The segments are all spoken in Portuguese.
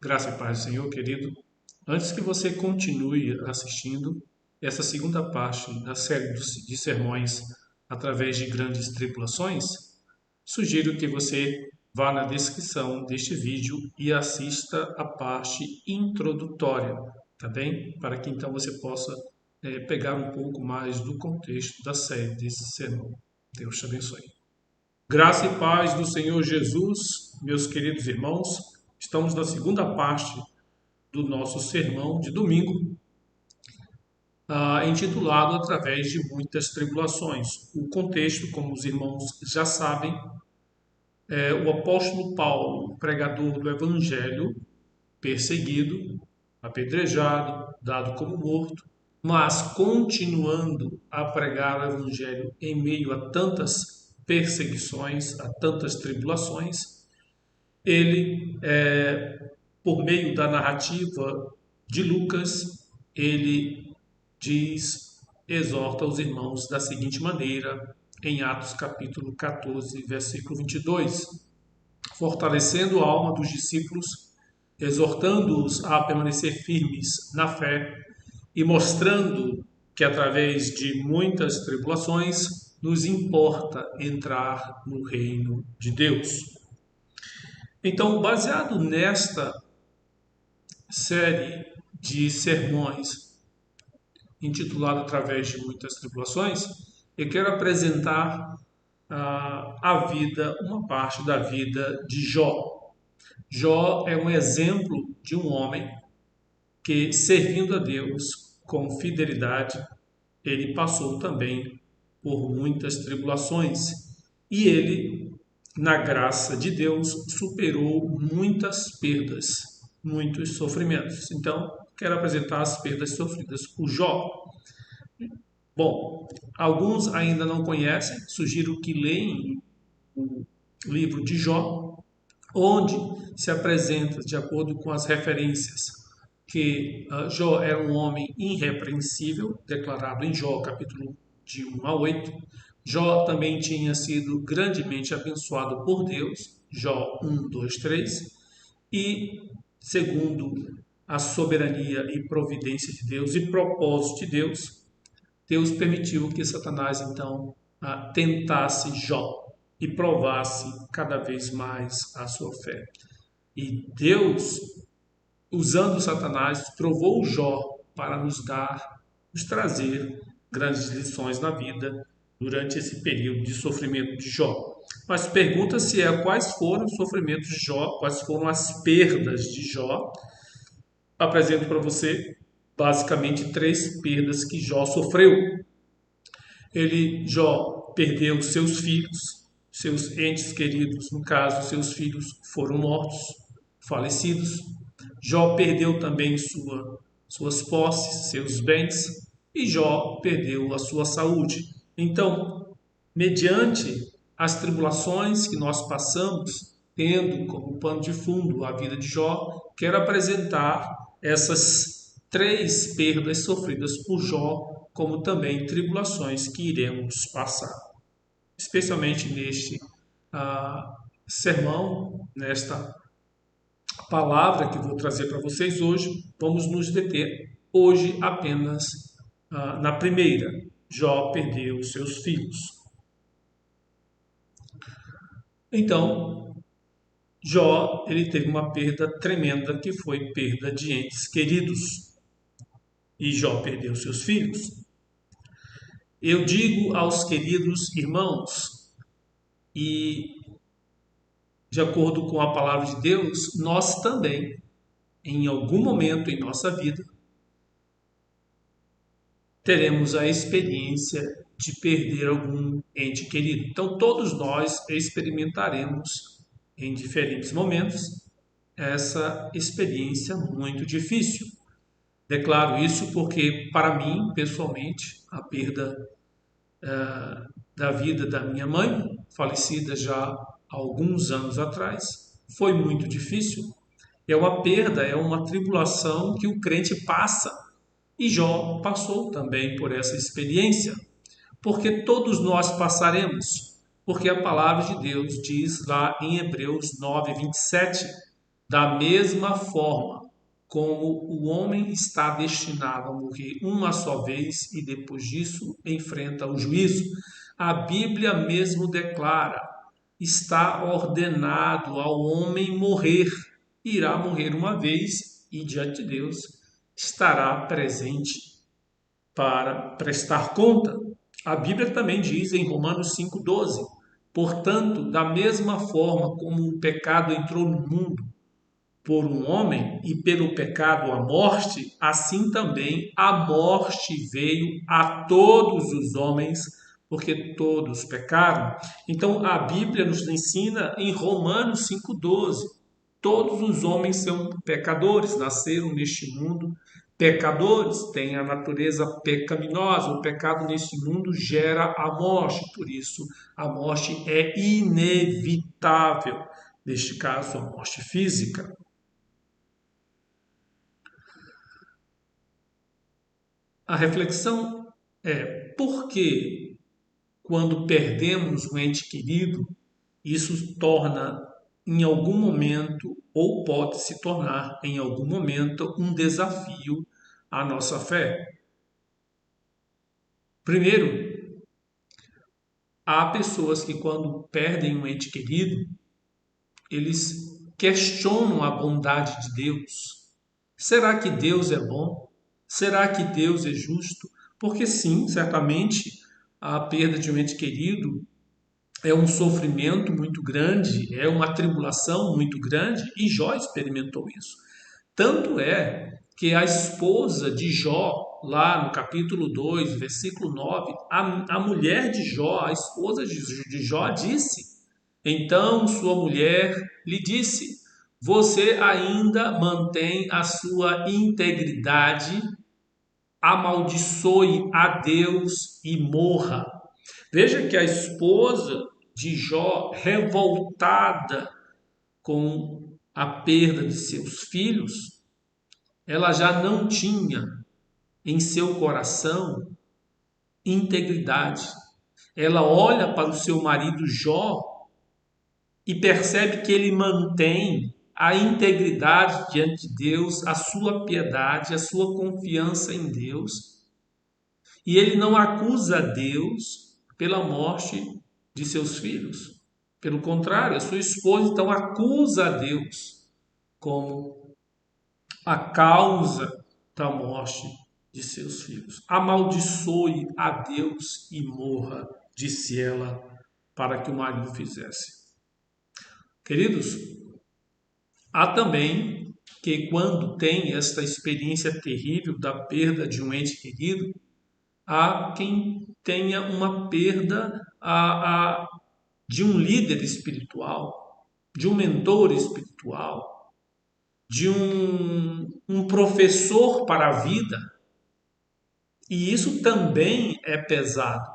Graça e paz do Senhor, querido. Antes que você continue assistindo essa segunda parte da série de sermões através de grandes tribulações, sugiro que você vá na descrição deste vídeo e assista a parte introdutória, tá bem? Para que então você possa pegar um pouco mais do contexto da série desse sermão. Deus te abençoe. Graça e paz do Senhor Jesus, meus queridos irmãos. Estamos na segunda parte do nosso sermão de domingo, intitulado Através de Muitas Tribulações. O contexto, como os irmãos já sabem, é o apóstolo Paulo, pregador do Evangelho, perseguido, apedrejado, dado como morto, mas continuando a pregar o Evangelho em meio a tantas perseguições, a tantas tribulações. Ele, por meio da narrativa de Lucas, ele exorta os irmãos da seguinte maneira, em Atos capítulo 14, versículo 22, fortalecendo a alma dos discípulos, exortando-os a permanecer firmes na fé e mostrando que através de muitas tribulações nos importa entrar no reino de Deus. Então, baseado nesta série de sermões intitulada Através de Muitas Tribulações, eu quero apresentar a vida, uma parte da vida de Jó. Jó é um exemplo de um homem que, servindo a Deus com fidelidade, ele passou também por muitas tribulações e ele, na graça de Deus, superou muitas perdas, muitos sofrimentos. Então, quero apresentar as perdas sofridas por Jó. Bom, alguns ainda não conhecem, sugiro que leiam o livro de Jó, onde se apresenta, de acordo com as referências, que Jó era um homem irrepreensível, declarado em Jó, capítulo de 1 a 8. Jó também tinha sido grandemente abençoado por Deus, Jó 1, 2, 3. E, segundo a soberania e providência de Deus e propósito de Deus, Deus permitiu que Satanás, então, tentasse Jó e provasse cada vez mais a sua fé. E Deus, usando Satanás, provou Jó para nos trazer grandes lições na vida durante esse período de sofrimento de Jó. Mas pergunta-se quais foram os sofrimentos de Jó, quais foram as perdas de Jó. Apresento para você basicamente 3 perdas que Jó sofreu. Jó perdeu seus filhos, seus entes queridos, no caso, seus filhos foram mortos, falecidos. Jó perdeu também suas posses, seus bens, e Jó perdeu a sua saúde. Então, mediante as tribulações que nós passamos, tendo como pano de fundo a vida de Jó, quero apresentar essas 3 perdas sofridas por Jó, como também tribulações que iremos passar. Especialmente neste sermão, nesta palavra que vou trazer para vocês hoje, vamos nos deter hoje apenas na primeira. Jó perdeu seus filhos. Então, Jó ele teve uma perda tremenda, que foi perda de entes queridos. E Jó perdeu seus filhos. Eu digo aos queridos irmãos, e de acordo com a palavra de Deus, nós também, em algum momento em nossa vida, teremos a experiência de perder algum ente querido. Então, todos nós experimentaremos, em diferentes momentos, essa experiência muito difícil. Declaro isso porque, para mim, pessoalmente, a perda da vida da minha mãe, falecida já há alguns anos atrás, foi muito difícil. É uma perda, é uma tribulação que o crente passa. E Jó passou também por essa experiência, porque todos nós passaremos, porque a palavra de Deus diz lá em Hebreus 9, 27, Da mesma forma como o homem está destinado a morrer uma só vez e depois disso enfrenta o juízo, a Bíblia mesmo declara: está ordenado ao homem morrer, irá morrer uma vez e diante de Deus estará presente para prestar conta. A Bíblia também diz em Romanos 5,12: portanto, da mesma forma como o pecado entrou no mundo por um homem e pelo pecado a morte, assim também a morte veio a todos os homens, porque todos pecaram. Então a Bíblia nos ensina em Romanos 5,12: todos os homens são pecadores, nasceram neste mundo pecadores, têm a natureza pecaminosa. O pecado neste mundo gera a morte, por isso a morte é inevitável. Neste caso, a morte física. A reflexão é por que, quando perdemos um ente querido, isso torna em algum momento, ou pode se tornar em algum momento, um desafio à nossa fé. Primeiro, há pessoas que, quando perdem um ente querido, eles questionam a bondade de Deus. Será que Deus é bom? Será que Deus é justo? Porque sim, certamente a perda de um ente querido é um sofrimento muito grande, é uma tribulação muito grande, e Jó experimentou isso. Tanto é que a esposa de Jó, lá no capítulo 2, versículo 9, a mulher de Jó, a esposa de Jó, disse: então sua mulher lhe disse: você ainda mantém a sua integridade, amaldiçoe a Deus e morra. Veja que a esposa de Jó, revoltada com a perda de seus filhos, ela já não tinha em seu coração integridade. Ela olha para o seu marido Jó e percebe que ele mantém a integridade diante de Deus, a sua piedade, a sua confiança em Deus, e ele não acusa Deus pela morte de seus filhos. Pelo contrário, a sua esposa então acusa a Deus como a causa da morte de seus filhos. Amaldiçoe a Deus e morra, disse ela, para que o marido fizesse. Queridos, há também que, quando tem esta experiência terrível da perda de um ente querido, há quem tenha uma perda de um líder espiritual, de um mentor espiritual, de um professor para a vida. E isso também é pesado.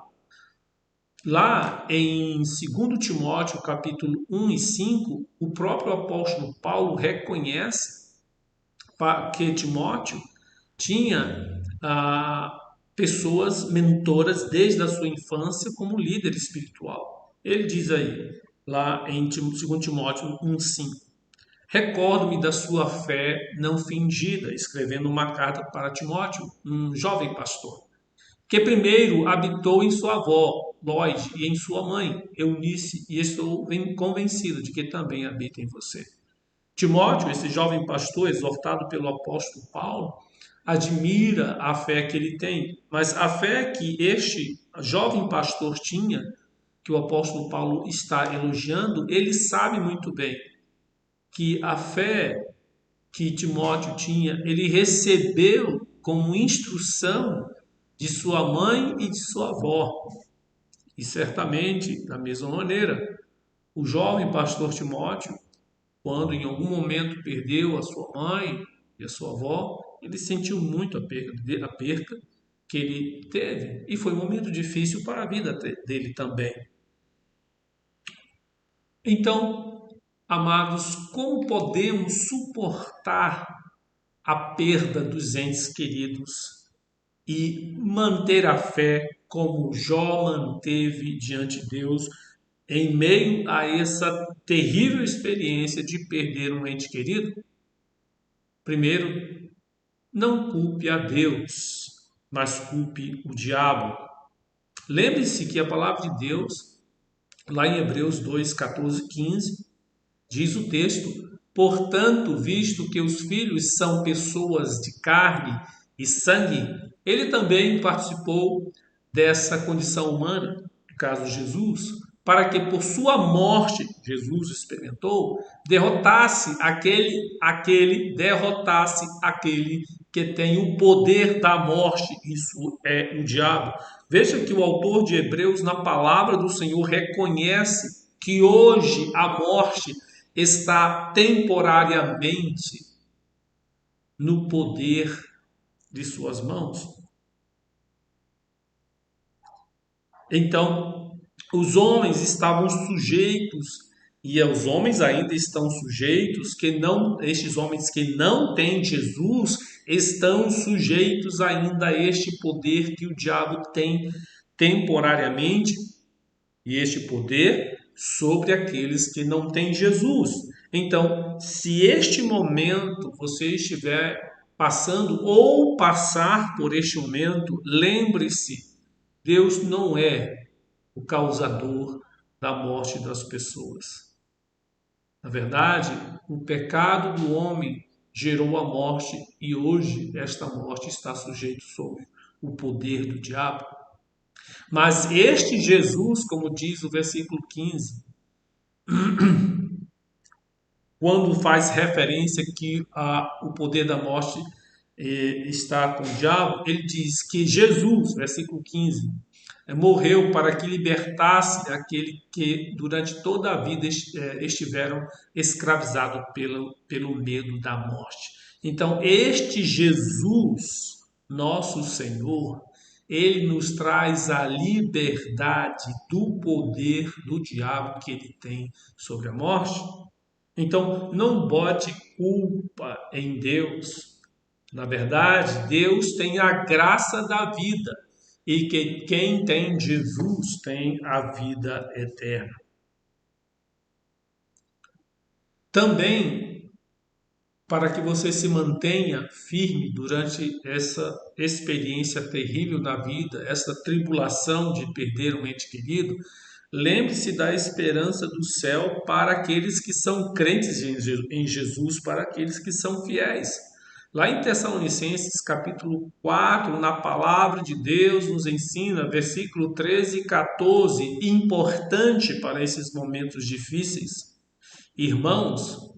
Lá em 2 Timóteo, capítulo 1 e 5, o próprio apóstolo Paulo reconhece que Timóteo tinha pessoas mentoras desde a sua infância como líder espiritual. Ele diz aí, lá em 2 Timóteo 1,5: recordo-me da sua fé não fingida, escrevendo uma carta para Timóteo, um jovem pastor, que primeiro habitou em sua avó, Loide, e em sua mãe, Eunice, e estou convencido de que também habita em você. Timóteo, esse jovem pastor, exortado pelo apóstolo Paulo, admira a fé que ele tem, mas a fé que este jovem pastor tinha, que o apóstolo Paulo está elogiando, ele sabe muito bem que a fé que Timóteo tinha, ele recebeu como instrução de sua mãe e de sua avó. E certamente, da mesma maneira, o jovem pastor Timóteo, quando em algum momento perdeu a sua mãe e a sua avó, ele sentiu muito a perca que ele teve. E foi um momento difícil para a vida dele também. Então, amados, como podemos suportar a perda dos entes queridos e manter a fé como Jó manteve diante de Deus em meio a essa terrível experiência de perder um ente querido? Primeiro, não culpe a Deus, mas culpe o diabo. Lembre-se que a palavra de Deus, lá em Hebreus 2, 14, 15, diz o texto: portanto, visto que os filhos são pessoas de carne e sangue, ele também participou dessa condição humana, no caso de Jesus, para que por sua morte, Jesus experimentou, derrotasse aquele que tem o poder da morte, isso é o diabo. Veja que o autor de Hebreus, na palavra do Senhor, reconhece que hoje a morte está temporariamente no poder de suas mãos. Então, os homens estavam sujeitos, e os homens ainda estão sujeitos, estes homens que não têm Jesus estão sujeitos ainda a este poder que o diabo tem temporariamente, e este poder sobre aqueles que não têm Jesus. Então, se este momento você estiver passando ou passar por este momento, lembre-se, Deus não é o causador da morte das pessoas. Na verdade, o pecado do homem gerou a morte e hoje esta morte está sujeita sob o poder do diabo. Mas este Jesus, como diz o versículo 15, quando faz referência que o poder da morte está com o diabo, ele diz que Jesus, versículo 15, morreu para que libertasse aquele que durante toda a vida estiveram escravizados pelo medo da morte. Então, este Jesus, nosso Senhor, ele nos traz a liberdade do poder do diabo que ele tem sobre a morte. Então, não bote culpa em Deus. Na verdade, Deus tem a graça da vida e que quem tem Jesus tem a vida eterna. Também, para que você se mantenha firme durante essa experiência terrível na vida, essa tribulação de perder um ente querido, lembre-se da esperança do céu para aqueles que são crentes em Jesus, para aqueles que são fiéis. Lá em Tessalonicenses, capítulo 4, na palavra de Deus, nos ensina, versículo 13 e 14, importante para esses momentos difíceis. Irmãos,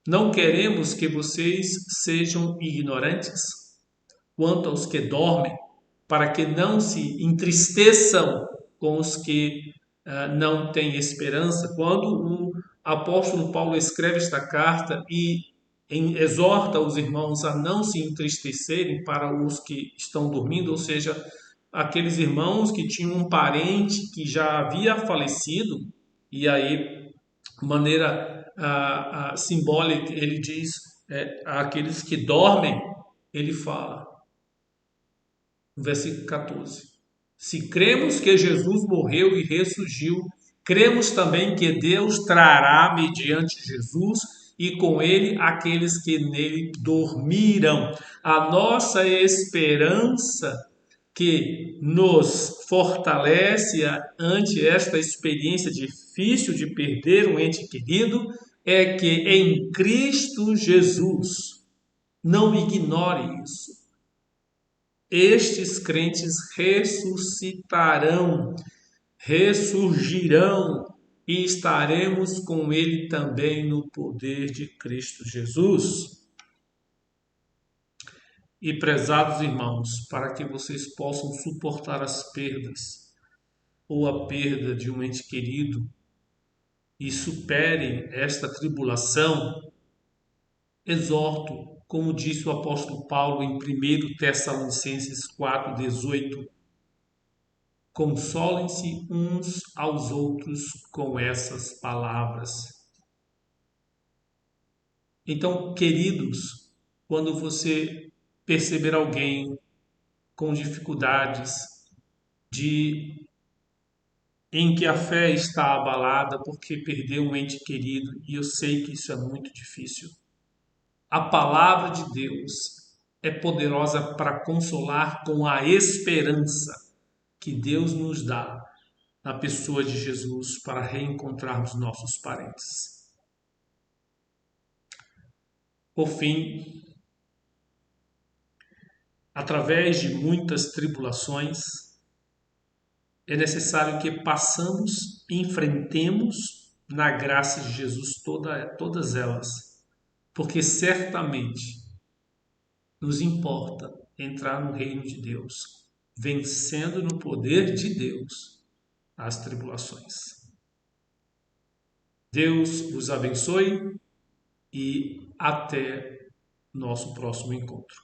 não queremos que vocês sejam ignorantes quanto aos que dormem, para que não se entristeçam com os que não têm esperança. Quando o apóstolo Paulo escreve esta carta e exorta os irmãos a não se entristecerem para os que estão dormindo, ou seja, aqueles irmãos que tinham um parente que já havia falecido, e aí, de maneira simbólica, ele diz aqueles que dormem, ele fala, no versículo 14: se cremos que Jesus morreu e ressurgiu, cremos também que Deus trará mediante Jesus e com ele aqueles que nele dormiram. A nossa esperança que nos fortalece ante esta experiência difícil de perder um ente querido é que em Cristo Jesus, não ignore isso, estes crentes ressuscitarão, ressurgirão e estaremos com ele também no poder de Cristo Jesus. E prezados irmãos, para que vocês possam suportar as perdas ou a perda de um ente querido e superem esta tribulação, exorto, como disse o apóstolo Paulo em 1 Tessalonicenses 4,18, consolem-se uns aos outros com essas palavras. Então, queridos, quando você perceber alguém com dificuldades de em que a fé está abalada porque perdeu um ente querido, e eu sei que isso é muito difícil. A palavra de Deus é poderosa para consolar com a esperança que Deus nos dá na pessoa de Jesus para reencontrarmos nossos parentes. Por fim, através de muitas tribulações, é necessário que passamos e enfrentemos na graça de Jesus todas elas, porque certamente nos importa entrar no reino de Deus, vencendo no poder de Deus as tribulações. Deus vos abençoe e até nosso próximo encontro.